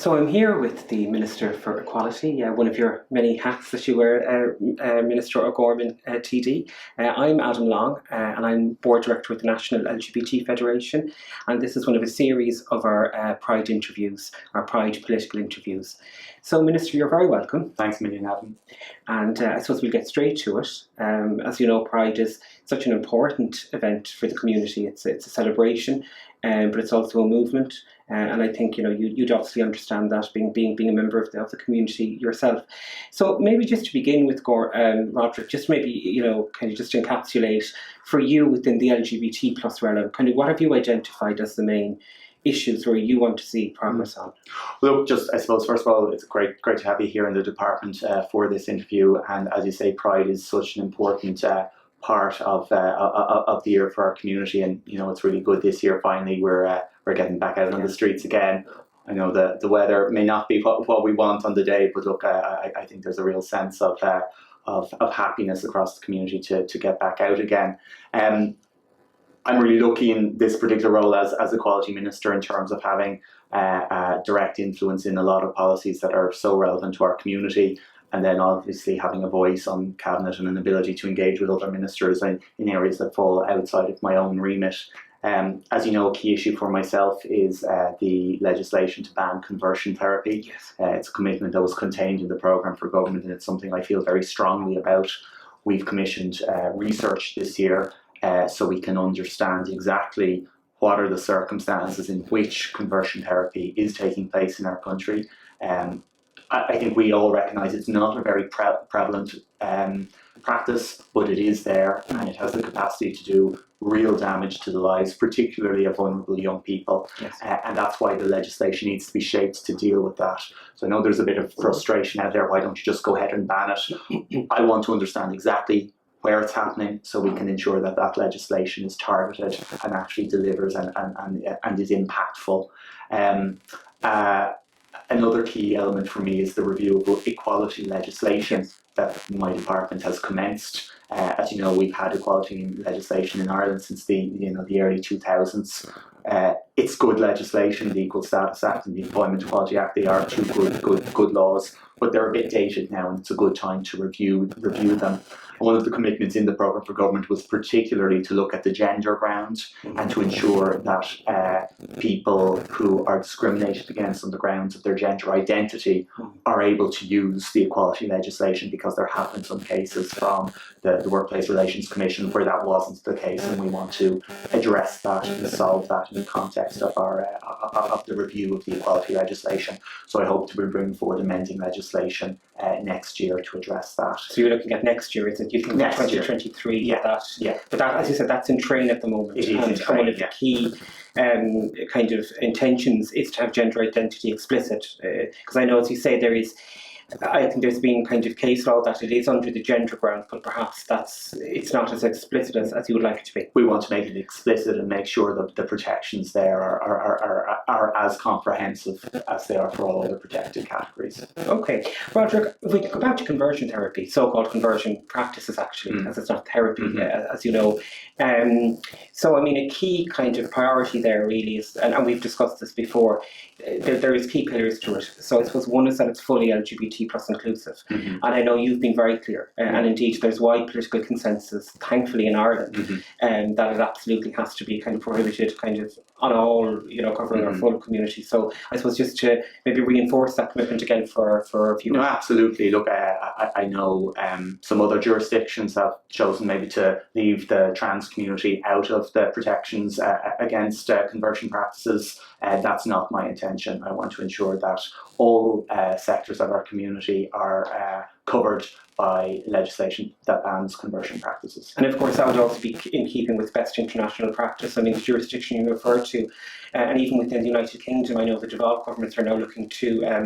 So I'm here with the Minister for Equality, one of your many hats that you wear, Minister O'Gorman, TD. I'm Adam Long, and I'm Board Director with the National LGBT Federation, and this is one of a series of our Pride interviews, our Pride political interviews. So, Minister, you're very welcome. Thanks a million, Adam. And I suppose we'll get straight to it. As you know, Pride is such an important event for the community. It's a celebration, but it's also a movement. And I think you'd obviously understand that being a member of the community yourself. So maybe just to begin with, Roderic, just maybe kind of just encapsulate for you within the LGBT plus realm, kind of what have you identified as the main issues where you want to see progress on? Look, just I suppose first of all, it's great to have you here in the department for this interview. And as you say, Pride is such an important part of the year for our community, and it's really good this year. Finally, we're getting back out on the streets again. I know the weather may not be what we want on the day, but look, I think there's a real sense of happiness across the community to get back out again. I'm really lucky in this particular role as Equality Minister in terms of having direct influence in a lot of policies that are so relevant to our community, and then obviously having a voice on Cabinet and an ability to engage with other ministers in areas that fall outside of my own remit. As you know, a key issue for myself is the legislation to ban conversion therapy. Yes. It's a commitment that was contained in the programme for government, and it's something I feel very strongly about. We've commissioned research this year so we can understand exactly what are the circumstances in which conversion therapy is taking place in our country. I think we all recognise it's not a very prevalent practice, but it is there, and it has the capacity to do real damage to the lives, particularly of vulnerable young people. Yes. And that's why the legislation needs to be shaped to deal with that. So I know there's a bit of frustration out there. Why don't you just go ahead and ban it? I want to understand exactly where it's happening so we can ensure that that legislation is targeted and actually delivers and is impactful. Another key element for me is the review of equality legislation that my department has commenced. As you know, we've had equality legislation in Ireland since the early 2000s. It's good legislation. The Equal Status Act and the Employment Equality Act, they are two good laws, but they're a bit dated now, and it's a good time to review them. One of the commitments in the programme for government was particularly to look at the gender ground and to ensure that people who are discriminated against on the grounds of their gender identity are able to use the equality legislation, because there have been some cases from the Workplace Relations Commission where that wasn't the case, and we want to address that and solve that in the context of of the review of the equality legislation. So I hope to be bringing forward amending legislation next year to address that. So you're looking at next year, is it? You think Next 2023? year. Yeah. But that, as you said, that's in train at the moment. It is in train, one of the key kind of intentions is to have gender identity explicit. Because I know, as you say, I think there's been kind of case law that it is under the gender ground, but perhaps it's not as explicit as you would like it to be. We want to make it explicit and make sure that the protections there are as comprehensive as they are for all other protected categories. Okay. Roderic, if we go back to conversion therapy, so-called conversion practices actually, as it's not therapy, as you know. So, I mean, a key kind of priority there really is, and we've discussed this before, there is key pillars to it. So I suppose one is that it's fully LGBT plus inclusive. And I know you've been very clear, and indeed there's wide political consensus, thankfully in Ireland, that it absolutely has to be kind of prohibited kind of on all, covering our full community. So I suppose just to maybe reinforce that commitment again for a few minutes. No, absolutely. Look, I know some other jurisdictions have chosen maybe to leave the trans community out of the protections against conversion practices. That's not my intention. I want to ensure that all sectors of our community are covered by legislation that bans conversion practices. And of course that would also be in keeping with best international practice. I mean, the jurisdiction you referred to, and even within the United Kingdom, I know the devolved governments are now looking to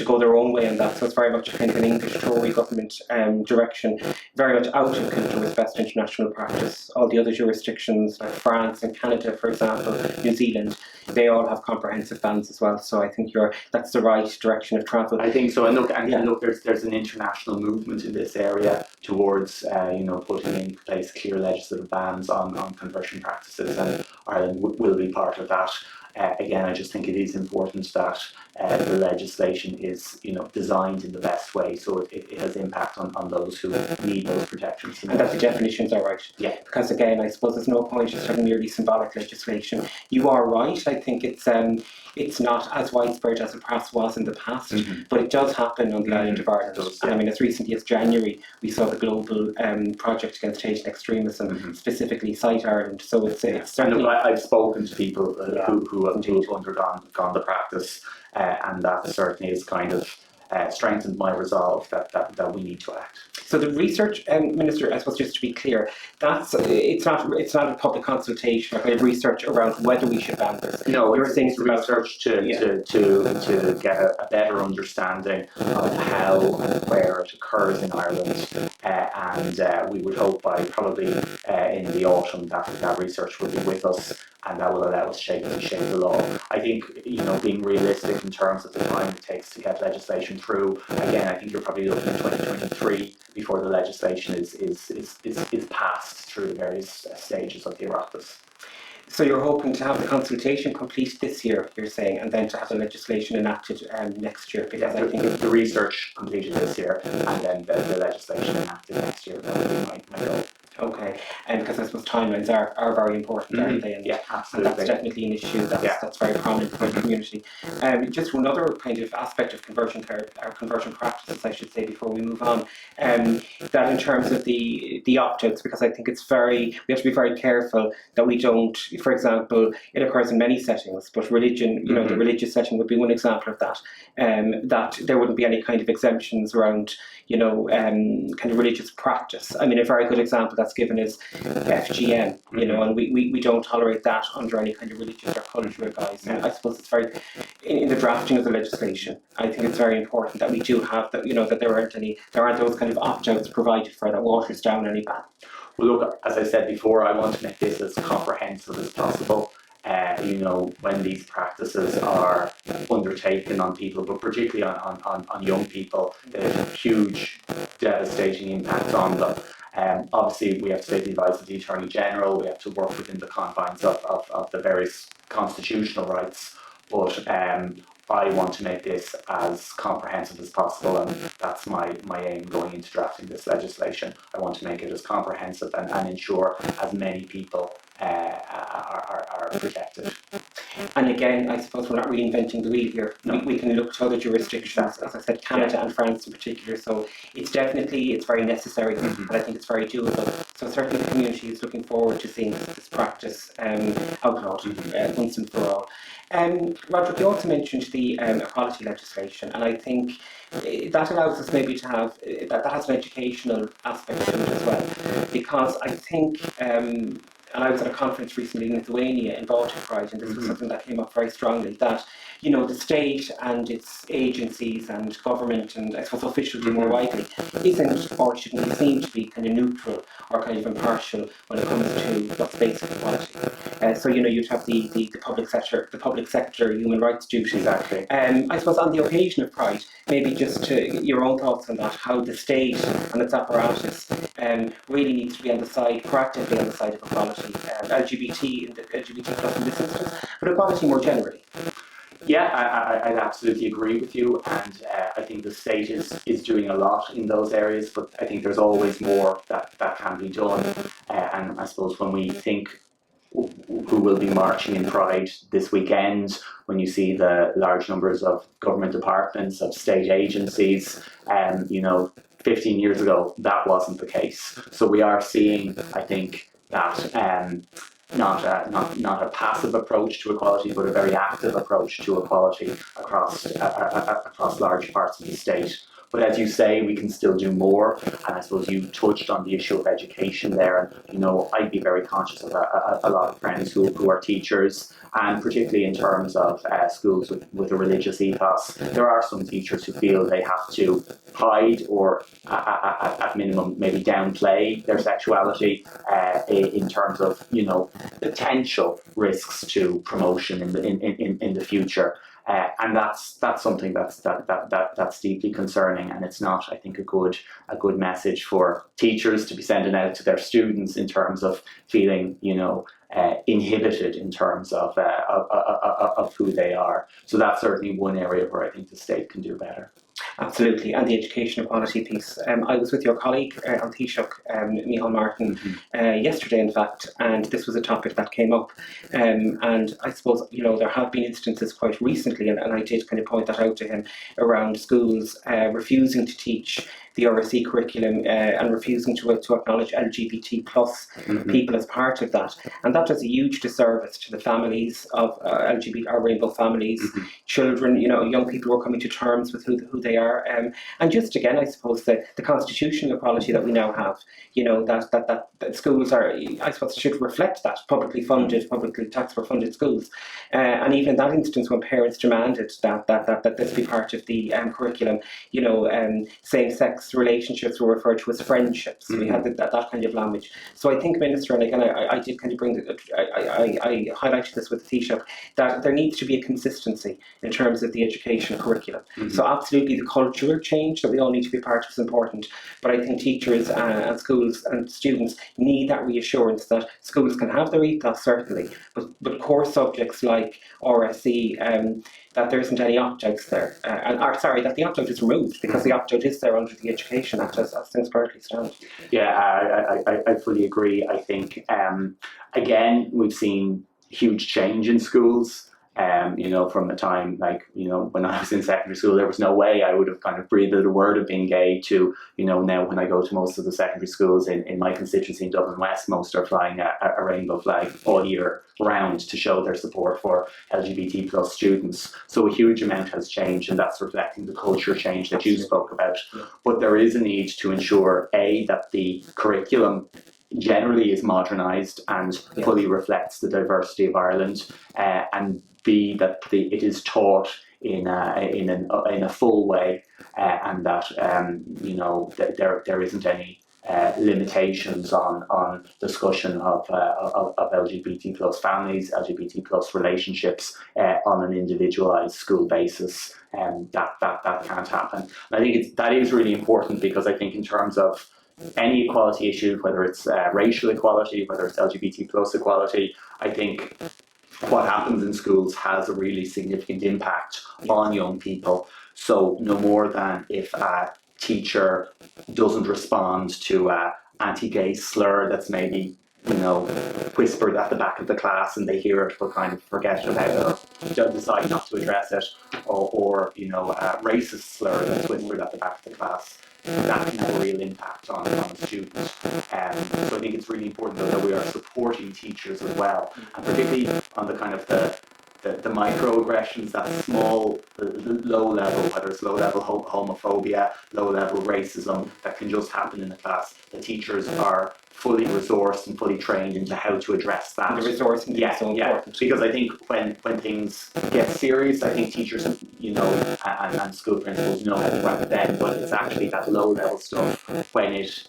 go their own way on that. So it's very much kind of an English Tory government direction, very much out of kilter with best international practice. All the other jurisdictions, like France and Canada, for example, New Zealand, they all have comprehensive bans as well. So I think that's the right direction of travel. I think so. And look, there's an international movement in this area towards putting in place clear legislative bans on conversion practices, and Ireland will be part of that. again, I just think it is important that the legislation is, designed in the best way, so it has impact on those who need those protections. And that the definitions are right. Yeah. Because again, I suppose there's no point just having merely symbolic legislation. You are right. I think it's not as widespread as it perhaps was in the past, but it does happen on the island of Ireland. And I mean, as recently as January, we saw the global project against hate and extremism specifically cite Ireland. So it's certainly. I've spoken to people who have undergone the practice, and that certainly is kind of strengthened my resolve that we need to act. So the research, Minister, I suppose just to be clear, it's not a public consultation or kind of research around whether we should ban this. No, it's research to get a better understanding of how and where it occurs in Ireland, and we would hope by probably in the autumn that research will be with us, and that will allow us shape the law. I think, being realistic in terms of the time it takes to get legislation through, again, I think you're probably looking at 2023 before the legislation is passed through the various stages of the Oireachtas. So you're hoping to have the consultation complete this year, you're saying, and then to have the legislation enacted next year? Because I think the research completed this year, and then the legislation enacted next year. That would be my goal. Okay, and because I suppose timelines are very important, aren't they? And, yeah, absolutely. And that's definitely an issue that's very prominent for the community. Just one other kind of aspect of conversion therapy, or conversion practices, I should say, before we move on, that in terms of the opt-outs, because I think we have to be very careful that we don't, for example, it occurs in many settings, but religion, the religious setting would be one example of that, that there wouldn't be any kind of exemptions around, kind of religious practice. I mean, a very good example that's given is FGM, and we don't tolerate that under any kind of religious or cultural guise. And I suppose it's very, in the drafting of the legislation, I think it's very important that we do have that, that there aren't those kind of opt-outs provided for that waters down any ban. Well, look, as I said before, I want to make this as comprehensive as possible. When these practices are undertaken on people, but particularly on young people, there's a huge, devastating impact on them. Obviously, we have to take the advice of the Attorney General, we have to work within the confines of the various constitutional rights, but I want to make this as comprehensive as possible, and that's my aim going into drafting this legislation. I want to make it as comprehensive and ensure as many people are protected. And again, I suppose we're not reinventing the wheel here. No. We can look to other jurisdictions, as I said, Canada and France in particular. So it's very necessary, and I think it's very doable. So certainly the community is looking forward to seeing this practice outlawed once and for all. Roderic, you also mentioned the equality legislation, and I think that allows us maybe to have, that has an educational aspect to it as well, because I think, and I was at a conference recently in Lithuania in Baltic Pride, and this was something that came up very strongly, that the state and its agencies and government and I suppose officials more widely isn't or shouldn't be seen to be kind of neutral or kind of impartial when it comes to what's basic equality. So you'd have the public sector human rights duties. Exactly. I suppose on the occasion of Pride, maybe just your own thoughts on that, how the state and its apparatus really needs to be proactively on the side of equality, LGBT plus in this instance, but equality more generally. Yeah, I'd absolutely agree with you, and I think the state is doing a lot in those areas, but I think there's always more that can be done. And I suppose when we think who will be marching in Pride this weekend, when you see the large numbers of government departments, of state agencies, 15 years ago, that wasn't the case. So we are seeing, I think, that not a passive approach to equality, but a very active approach to equality across large parts of the state. But as you say, we can still do more, and I suppose you touched on the issue of education there. And I'd be very conscious of a lot of friends who are teachers, and particularly in terms of schools with a religious ethos, there are some teachers who feel they have to hide or, at minimum, maybe downplay their sexuality in terms of potential risks to promotion in the future. And that's something that's deeply concerning, and it's not, I think, a good message for teachers to be sending out to their students in terms of feeling, inhibited in terms of who they are. So that's certainly one area where I think the state can do better. Absolutely, and the education equality piece. I was with your colleague on Taoiseach, Micheál Martin, yesterday, in fact, and this was a topic that came up. And I suppose, there have been instances quite recently, and I did kind of point that out to him, around schools refusing to teach the RSE curriculum and refusing to acknowledge LGBT plus people as part of that. And that does a huge disservice to the families of LGBT, our rainbow families, children, young people who are coming to terms with who they are. And just again, I suppose the constitutional equality that we now have, that schools are, I suppose, should reflect that, publicly taxpayer funded schools. And even in that instance, when parents demanded that this be part of the curriculum, same-sex relationships were referred to as friendships. We had that kind of language. So I think, Minister, and again, I did kind of I highlighted this with the Taoiseach, that there needs to be a consistency in terms of the education curriculum. So absolutely the cultural change that we all need to be part of is important, but I think teachers and schools and students need that reassurance that schools can have their ethos, certainly, but core subjects like RSE, that there isn't any opt-outs there. That the opt-out is removed, because the opt-out is there under the Education Act as things currently stand. Yeah, I fully agree. I think, again, we've seen huge change in schools. From a time when I was in secondary school, there was no way I would have kind of breathed a word of being gay to, now when I go to most of the secondary schools in my constituency in Dublin West, most are flying a rainbow flag all year round to show their support for LGBT plus students. So a huge amount has changed, and that's reflecting the culture change that you spoke about. But there is a need to ensure, A, that the curriculum generally is modernised and fully reflects the diversity of Ireland, and B, that it is taught in a full way, and that there isn't any limitations on discussion of LGBT plus families, LGBT plus relationships on an individualised school basis. That can't happen. And I think that is really important, because I think in terms of any equality issue, whether it's racial equality, whether it's LGBT plus equality, I think what happens in schools has a really significant impact on young people. So no more than if a teacher doesn't respond to an anti-gay slur that's maybe whispered at the back of the class, and they hear it but kind of forget about it, or decide not to address it, or a racist slur that's whispered at the back of the class, that can have a real impact on a student. So I think it's really important, though, that we are supporting teachers as well, and particularly on the kind of the microaggressions, that small, low level, whether it's low level homophobia, low level racism, that can just happen in the class. The teachers are fully resourced and fully trained into how to address that. The resourcing is so important. Because I think when things get serious, I think teachers, and school principals know how to wrap it then, but it's actually that low level stuff, when it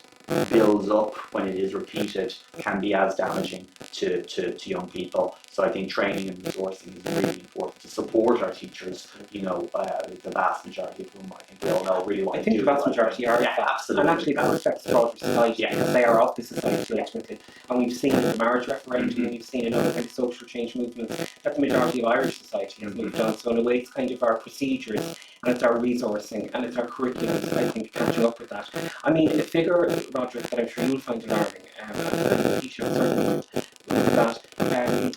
builds up, when it is repeated, can be as damaging to young people. So I think training and resourcing is really important to support our teachers. The vast majority of whom, I think we all know, really want to do. I think the vast majority are, absolutely, and actually that reflects broader society, because they are of the society ultimately. And we've seen in the marriage referendum, and we've seen in other kind of social change movements, that the majority of Irish society has moved on. So in a way, it's kind of our procedures, and it's our resourcing, and it's our curriculum, I think, catching up with that. I mean, a figure, Roderic, that I'm sure you'll find alarming, and Taoiseach certainly would, that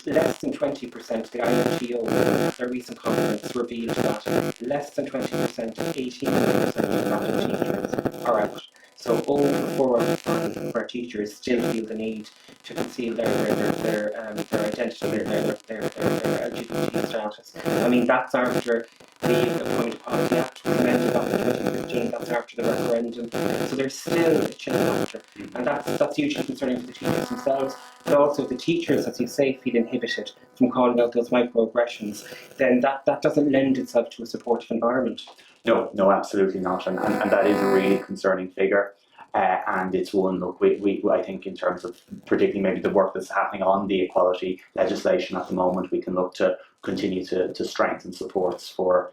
less than 20%, the IMTO, their recent conference revealed that less than 20%, 89% of graduate teachers are out. So over 4 out of 5 of our teachers still feel the need to conceal their identity, their LGBT status. I mean, that's after the Employment Equality Act was amended back in 2015, that's after the referendum. So there's still a chill factor, and that's hugely concerning for the teachers themselves, but also the teachers, as you say, feel inhibited from calling out those microaggressions. Then that doesn't lend itself to a supportive environment. No, absolutely not, and that is a really concerning figure. And it's one, look, we I think in terms of particularly maybe the work that's happening on the equality legislation at the moment, we can look to continue to strengthen supports for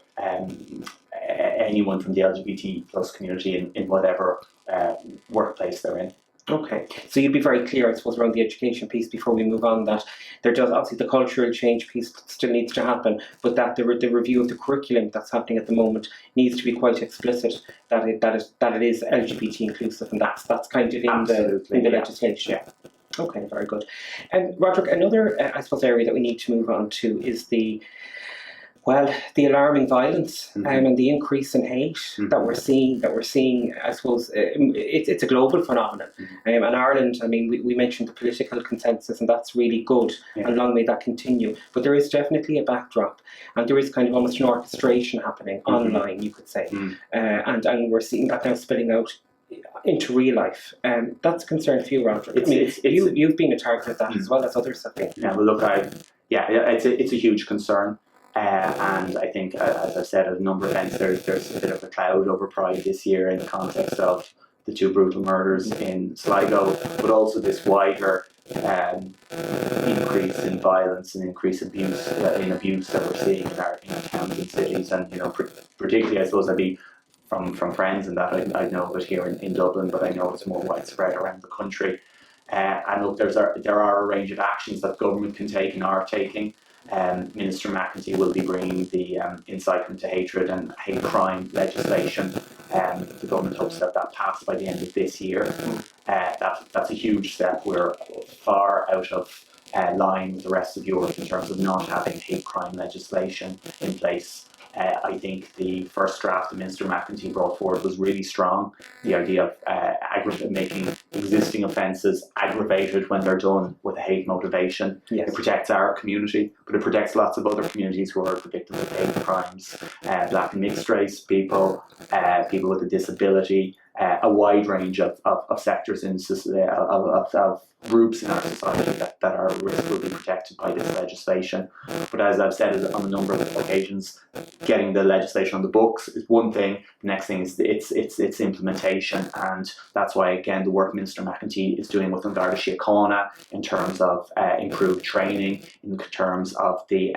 anyone from the LGBT plus community in whatever workplace they're in. Okay, so you'd be very clear, I suppose, around the education piece before we move on, that there does obviously the cultural change piece still needs to happen, but that the review of the curriculum that's happening at the moment needs to be quite explicit that it is LGBT inclusive, and that's kind of in the legislation. Yeah. Okay, very good. And Roderic, another I suppose area that we need to move on to is the alarming violence and the increase in hate that we're seeing. I suppose it's a global phenomenon. And Ireland, I mean, we mentioned the political consensus, and that's really good, and long may that continue. But there is definitely a backdrop, and there is kind of almost an orchestration happening online, you could say, and we're seeing that now spilling out into real life. That's a concern for you, Roderic. You've been a target of that as well as others have been. Yeah, well, look, it's a huge concern. And I think, as I've said at a number of events, there's a bit of a cloud over Pride this year in the context of the 2 brutal murders in Sligo, but also this wider increase in violence and increase abuse that we're seeing in our towns and cities. And particularly, I suppose, I'd be from friends and that I know of it here in Dublin, but I know it's more widespread around the country. And look, there are a range of actions that government can take and are taking. Minister McEntee will be bringing the incitement to hatred and hate crime legislation. The government hopes that passed by the end of this year. That's a huge step. We're far out of line with the rest of Europe in terms of not having hate crime legislation in place. I think the first draft that Minister McEntee brought forward was really strong. The idea of making existing offences aggravated when they're done with a hate motivation. Yes. It protects our community, but it protects lots of other communities who are the victims of hate crimes. Black and mixed race people, people with a disability, a wide range of sectors of groups in our society that are at risk will be protected by this legislation. But as I've said on a number of occasions, getting the legislation on the books is one thing. The next thing is its implementation, and that's why, again, the work Minister McEntee is doing with Garda Síochána in terms of improved training, in terms of the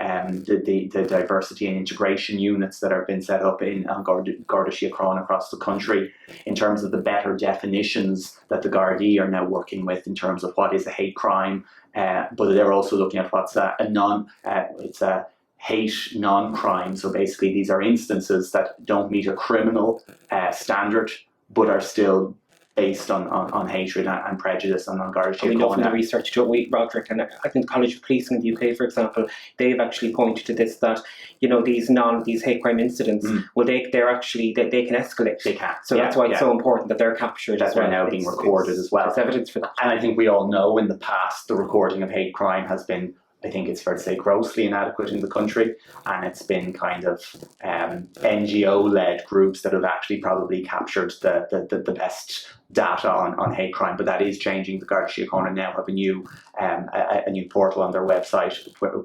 diversity and integration units that have been set up in Garda Síochána across the country, in terms of the better definitions that the Gardaí are now working with in terms of what is a hate crime, but they're also looking at what's it's a hate non-crime. So basically these are instances that don't meet a criminal standard but are still based on hatred and prejudice and on Garda Síochána. We know from the research, don't we, Roderic, and I think College of Police in the UK, for example, they've actually pointed to this, that these hate crime incidents, they can escalate. They can. So that's why it's so important that they're captured. That's why now being recorded as well. There's evidence for that. And I think we all know in the past the recording of hate crime has been, I think it's fair to say, grossly inadequate in the country, and it's been kind of NGO-led groups that have actually probably captured the best data on hate crime. But that is changing. The Garda Síochána now have a new portal on their website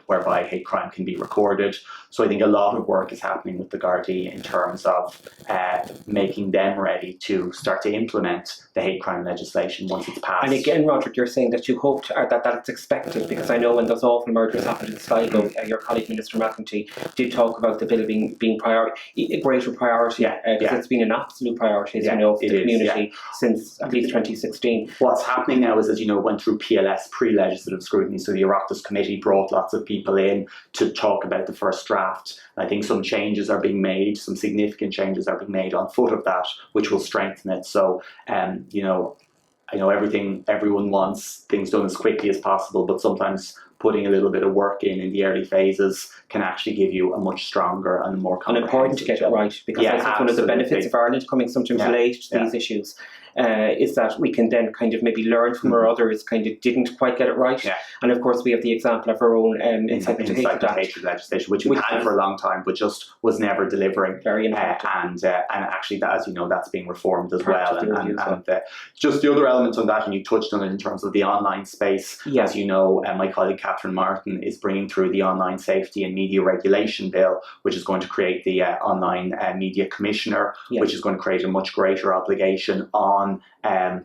whereby hate crime can be recorded. So I think a lot of work is happening with the Gardaí in terms of making them ready to start to implement the hate crime legislation once it's passed. And again, Roderic, you're saying that you hoped that it's expected, because I know when those awful murders happened in Sligo, your colleague Minister McEntee did talk about the bill being a greater priority, because it's been an absolute priority, as you know, for the community since at least 2016. What's happening now is, as you know, went through PLS, pre-legislative scrutiny, so the Oireachtas Committee brought lots of people in to talk about the first draft. And I think some changes are being made, some significant changes are being made on foot of that, which will strengthen it. So, I know everyone wants things done as quickly as possible, but sometimes putting a little bit of work in the early phases can actually give you a much stronger and more comprehensive. And important to get it right, because I think one of the benefits of Ireland coming sometimes late to these issues is that we can then kind of maybe learn from where others kind of didn't quite get it right. Yeah. And of course we have the example of our own incitement to hatred legislation, which we've had for a long time, but just was never delivering. Very important. And actually, as you know, that's being reformed as well. And just the other element on that, and you touched on it in terms of the online space. Yeah. As you know, my colleague Catherine Martin is bringing through the Online Safety and Media Regulation Bill, which is going to create the Online Media Commissioner, which is going to create a much greater obligation on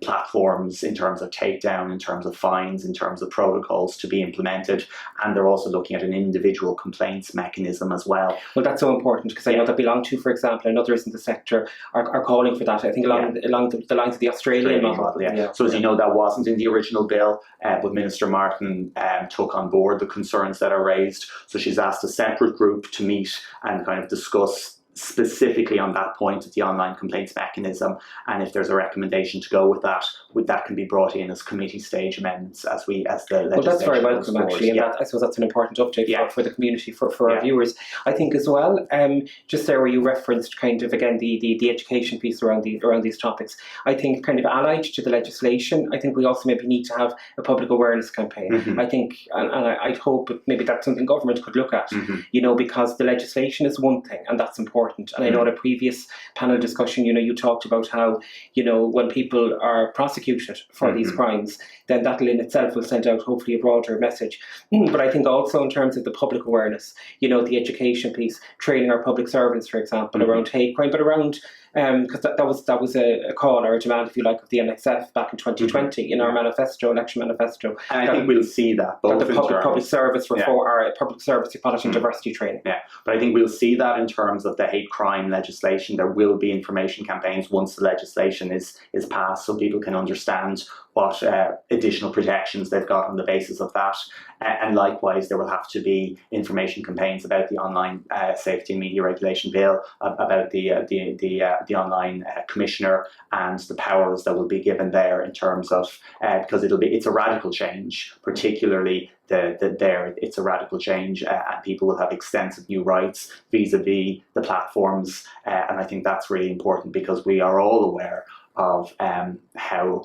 platforms in terms of takedown, in terms of fines, in terms of protocols to be implemented. And they're also looking at an individual complaints mechanism as well. Well, that's so important, because I know that Belong To, for example, and others in the sector are calling for that. I think along the lines of the Australian model. So as you know, that wasn't in the original bill, but Minister Martin took on board the concerns that are raised. So she's asked a separate group to meet and kind of discuss specifically on that point of the online complaints mechanism, and if there's a recommendation to go with that can be brought in as committee stage amendments as the legislation. Well, that's very welcome actually, and I suppose that's an important update for the community, for our viewers. I think as well, just there where you referenced kind of again the education piece around these topics. I think kind of allied to the legislation, I think we also maybe need to have a public awareness campaign. I think, and I'd hope maybe that's something government could look at, you know, because the legislation is one thing, and that's important. And I know in a previous panel discussion, you know, you talked about how, you know, when people are prosecuted for these crimes, then that in itself will send out hopefully a broader message. But I think also in terms of the public awareness, you know, the education piece, training our public servants, for example, around hate crime, but around because that was a call or a demand, if you like, of the NXF back in 2020 in our manifesto, election manifesto. And I think we'll see that both the public service reform, or public service equality and diversity training. Yeah, but I think we'll see that in terms of the hate crime legislation. There will be information campaigns once the legislation is passed, so people can understand what additional protections they've got on the basis of that. And likewise, there will have to be information campaigns about the Online Safety and Media Regulation Bill, about the Online Commissioner and the powers that will be given there in terms of, because it's a radical change, particularly it's a radical change, and people will have extensive new rights vis-a-vis the platforms, and I think that's really important because we are all aware of how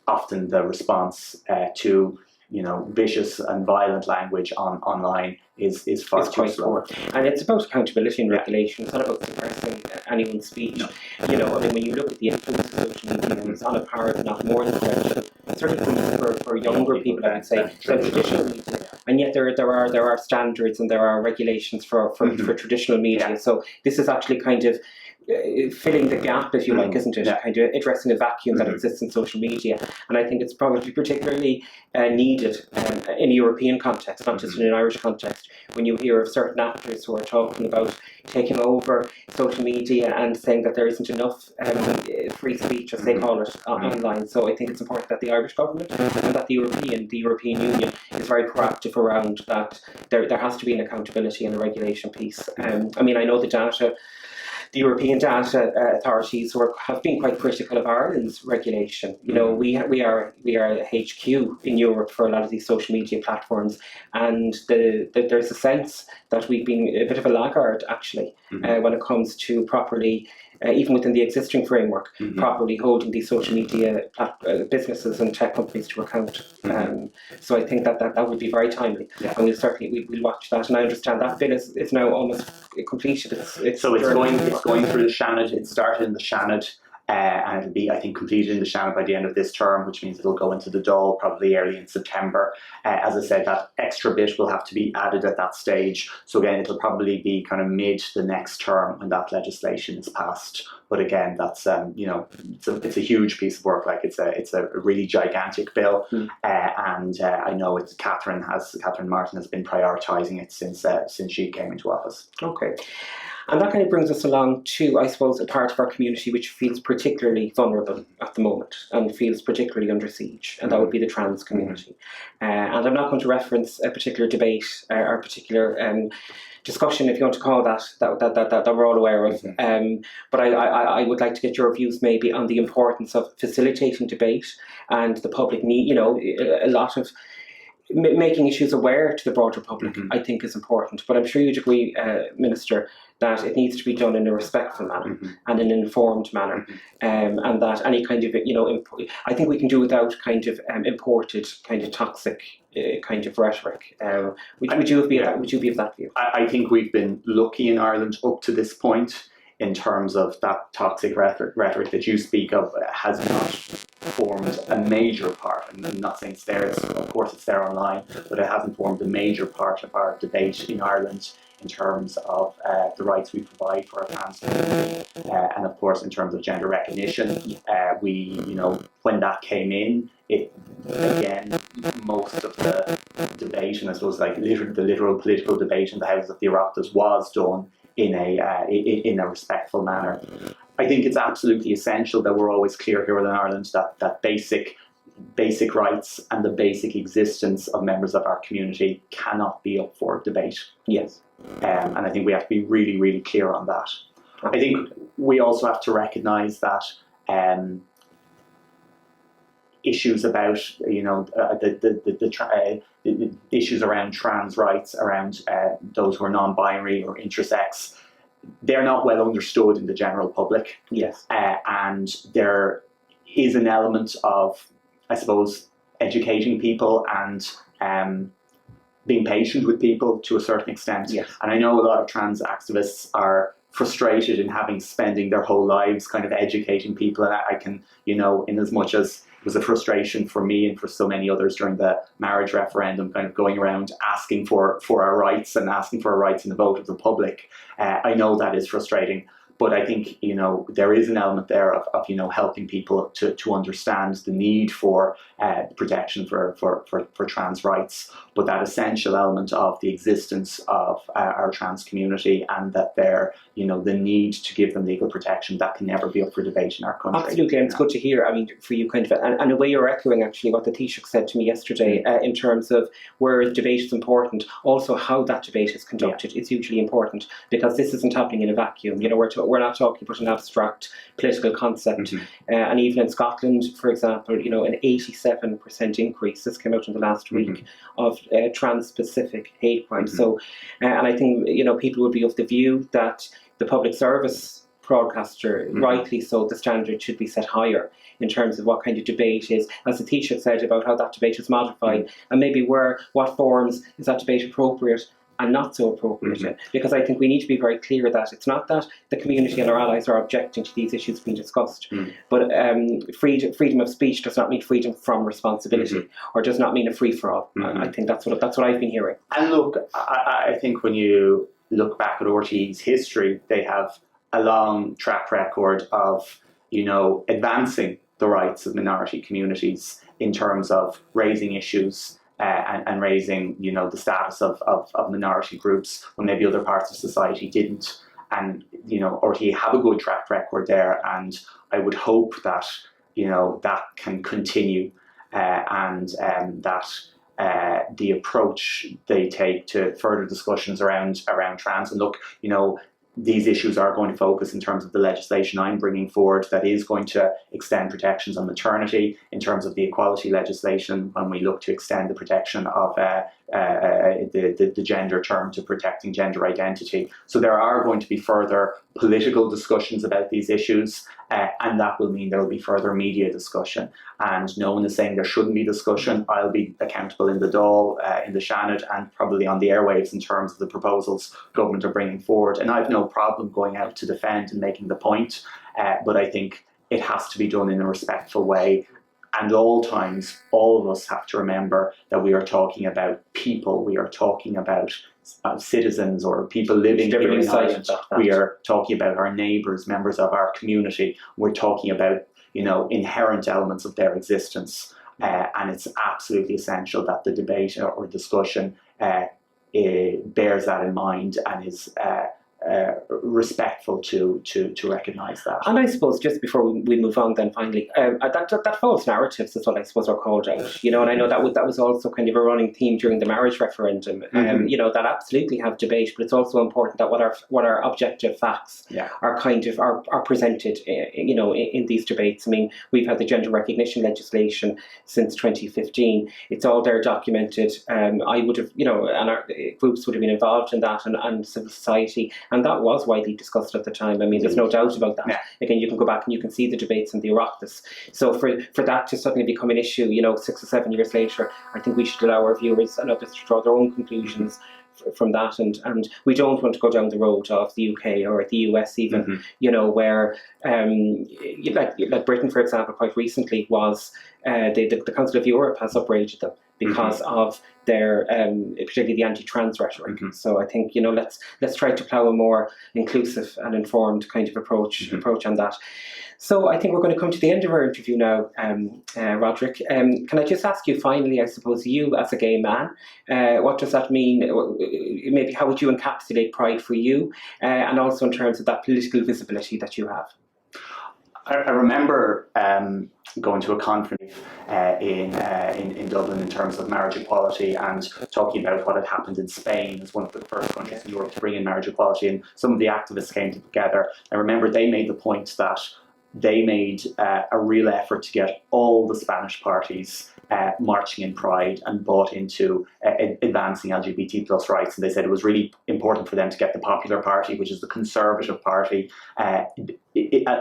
often the response to, you know, vicious and violent language online is far too slow. And it's about accountability and regulation. It's not about suppressing anyone's speech. No. You know, I mean, when you look at the influence of social media, it's on a par, if not more than certainly for younger people, I would say, than traditional media. And yet there are standards and there are regulations for traditional media. So this is actually kind of filling the gap, if you like, isn't it? Kind of addressing a vacuum that exists in social media. And I think it's probably particularly needed in a European context, not just in an Irish context, when you hear of certain actors who are talking about taking over social media and saying that there isn't enough free speech, as they call it, online. So I think it's important that the Irish government and that the European Union is very proactive around that. There has to be an accountability and a regulation piece. I mean, I know the European data authorities have been quite critical of Ireland's regulation. You know, we are a HQ in Europe for a lot of these social media platforms, and there's a sense that we've been a bit of a laggard actually when it comes to properly, even within the existing framework, properly holding these social media businesses and tech companies to account. So I think that would be very timely, and we'll watch that. And I understand that bill is now almost completed. It's going through the Shannon. It started in the Shannon. And it'll be, I think, completed in the Shannon by the end of this term, which means it'll go into the Dáil probably early in September. As I said, that extra bit will have to be added at that stage. So again, it'll probably be kind of mid the next term when that legislation is passed. But again, that's you know, it's a huge piece of work. Like it's a really gigantic bill, and I know Catherine Martin has been prioritising it since she came into office. Okay. And that kind of brings us along to, I suppose, a part of our community which feels particularly vulnerable at the moment and feels particularly under siege, and that would be the trans community. And I'm not going to reference a particular debate or a particular discussion, if you want to call that we're all aware of. But I would like to get your views maybe on the importance of facilitating debate and the public need, you know, a lot of making issues aware to the broader public, I think, is important. But I'm sure you'd agree, Minister, that it needs to be done in a respectful manner and in an informed manner, and that any kind of, you know, I think we can do without kind of imported, kind of toxic kind of rhetoric. Would you be of that view? I think we've been lucky in Ireland up to this point in terms of that toxic rhetoric that you speak of has not formed a major part, and I'm not saying it's there, of course it's there online, but it hasn't formed a major part of our debate in Ireland in terms of the rights we provide for our trans community, and of course in terms of gender recognition. When that came in, it again, most of the debate, and I suppose like the literal political debate in the Houses of the Oireachtas was done in a respectful manner. I think it's absolutely essential that we're always clear here in Ireland that basic rights and the basic existence of members of our community cannot be up for debate. Yes. And I think we have to be really, really clear on that. I think we also have to recognise that issues about the issues around trans rights, around those who are non-binary or intersex, they're not well understood in the general public. Yes. And there is an element of, I suppose, educating people and being patient with people to a certain extent. Yes. And I know a lot of trans activists are frustrated in spending their whole lives kind of educating people, and I can, in as much as it was a frustration for me and for so many others during the marriage referendum, kind of going around asking for our rights and asking for our rights in the vote of the public. I know that is frustrating, but I think, there is an element there of helping people to understand the need for protection for trans rights, but that essential element of the existence of our trans community, and that the need to give them legal protection, that can never be up for debate in our country. Absolutely, and it's good to hear. I mean, for you, kind of, and the way you're echoing actually what the Taoiseach said to me yesterday, in terms of where debate is important, also how that debate is conducted is hugely important, because this isn't happening in a vacuum. We're not talking about an abstract political concept, and even in Scotland, for example, an 87% increase. This came out in the last week of trans-specific hate crimes. So, and I think people would be of the view that the public service broadcaster, rightly so, the standard should be set higher in terms of what kind of debate is, as the Taoiseach said, about how that debate is modified, and maybe what forms is that debate appropriate and not so appropriate. Because I think we need to be very clear that it's not that the community and our allies are objecting to these issues being discussed, but freedom of speech does not mean freedom from responsibility, or does not mean a free-for-all. I think that's what I've been hearing. And look, I think when you look back at RTÉ's history, they have a long track record of, advancing the rights of minority communities in terms of raising issues and raising, the status of minority groups when maybe other parts of society didn't. And, RTÉ have a good track record there, and I would hope that, that can continue, and that the approach they take to further discussions around trans. And look, these issues are going to focus in terms of the legislation I'm bringing forward that is going to extend protections on maternity, in terms of the equality legislation, when we look to extend the protection of the gender term to protecting gender identity. So there are going to be further political discussions about these issues, and that will mean there will be further media discussion. And no one is saying there shouldn't be discussion. I'll be accountable in the Dáil, in the Seanad, and probably on the airwaves in terms of the proposals government are bringing forward. And I've no problem going out to defend and making the point, but I think it has to be done in a respectful way. And all times, all of us have to remember that we are talking about people. We are talking about citizens or people living here in Ireland. We are talking about our neighbours, members of our community. We're talking about, inherent elements of their existence. And it's absolutely essential that the debate or discussion bears that in mind and is respectful to recognise that. And I suppose just before we move on then finally, that false narratives is what I suppose are called out, and I know that was also kind of a running theme during the marriage referendum, that absolutely have debate, but it's also important that what our objective facts are kind of are presented, in these debates. I mean, we've had the gender recognition legislation since 2015. It's all there documented. I would have, and our groups would have been involved in that, and civil society. And that was widely discussed at the time. I mean, there's no doubt about that. Yeah. Again, you can go back and you can see the debates in the Oireachtas. So for that to suddenly become an issue, 6 or 7 years later, I think we should allow our viewers and others to draw their own conclusions from that, and we don't want to go down the road of the UK or the US even, where like Britain, for example, quite recently was the Council of Europe has upbraided them because of their particularly the anti-trans rhetoric. So I think let's try to plough a more inclusive and informed kind of approach on that. So I think we're going to come to the end of our interview now, Roderick. Can I just ask you finally, I suppose, you as a gay man, what does that mean? Maybe how would you encapsulate Pride for you, and also in terms of that political visibility that you have? I remember going to a conference in Dublin in terms of marriage equality and talking about what had happened in Spain as one of the first countries in Europe to bring in marriage equality, and some of the activists came together. I remember they made the point that they made a real effort to get all the Spanish parties marching in Pride and bought into advancing LGBT plus rights. And they said it was really important for them to get the Popular Party, which is the Conservative Party,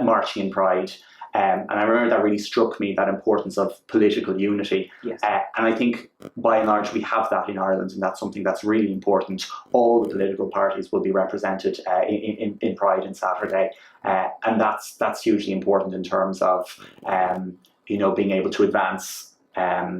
marching in Pride. And I remember that really struck me, that importance of political unity. Yes. And I think by and large we have that in Ireland, and that's something that's really important. All the political parties will be represented in Pride on Saturday, and that's hugely important in terms of being able to advance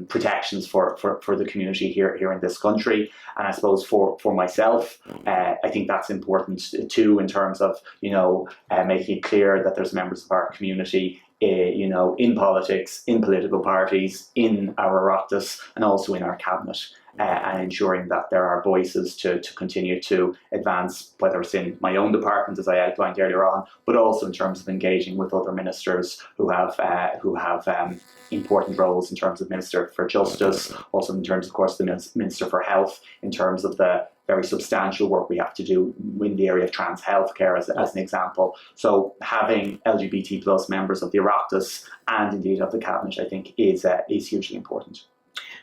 protections for the community here in this country. And I suppose for myself, I think that's important too, in terms of making it clear that there's members of our community in politics, in political parties, in our Oireachtas, and also in our cabinet, and ensuring that there are voices to continue to advance, whether it's in my own department, as I outlined earlier on, but also in terms of engaging with other ministers who have important roles in terms of Minister for Justice, also in terms, of course, the Minister for Health, in terms of the very substantial work we have to do in the area of trans healthcare, as an example. So having LGBT plus members of the Oireachtas and indeed of the Cabinet, I think, is hugely important.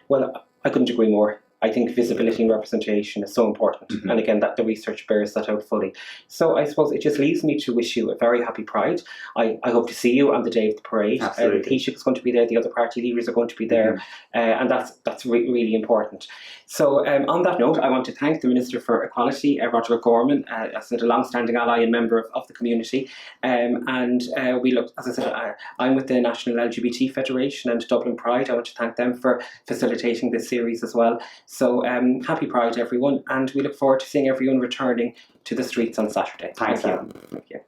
Well, I couldn't agree more. I think visibility and representation is so important. And again, that the research bears that out fully. So I suppose it just leaves me to wish you a very happy Pride. I hope to see you on the day of the parade. Absolutely. The Taoiseach is going to be there, the other party leaders are going to be there, and that's really important. So on that note, I want to thank the Minister for Equality, Roderic O'Gorman, as a long-standing ally and member of the community. And we look, as I said, I'm with the National LGBT Federation and Dublin Pride. I want to thank them for facilitating this series as well. So happy Pride, everyone, and we look forward to seeing everyone returning to the streets on Saturday. Thank you. Thank you.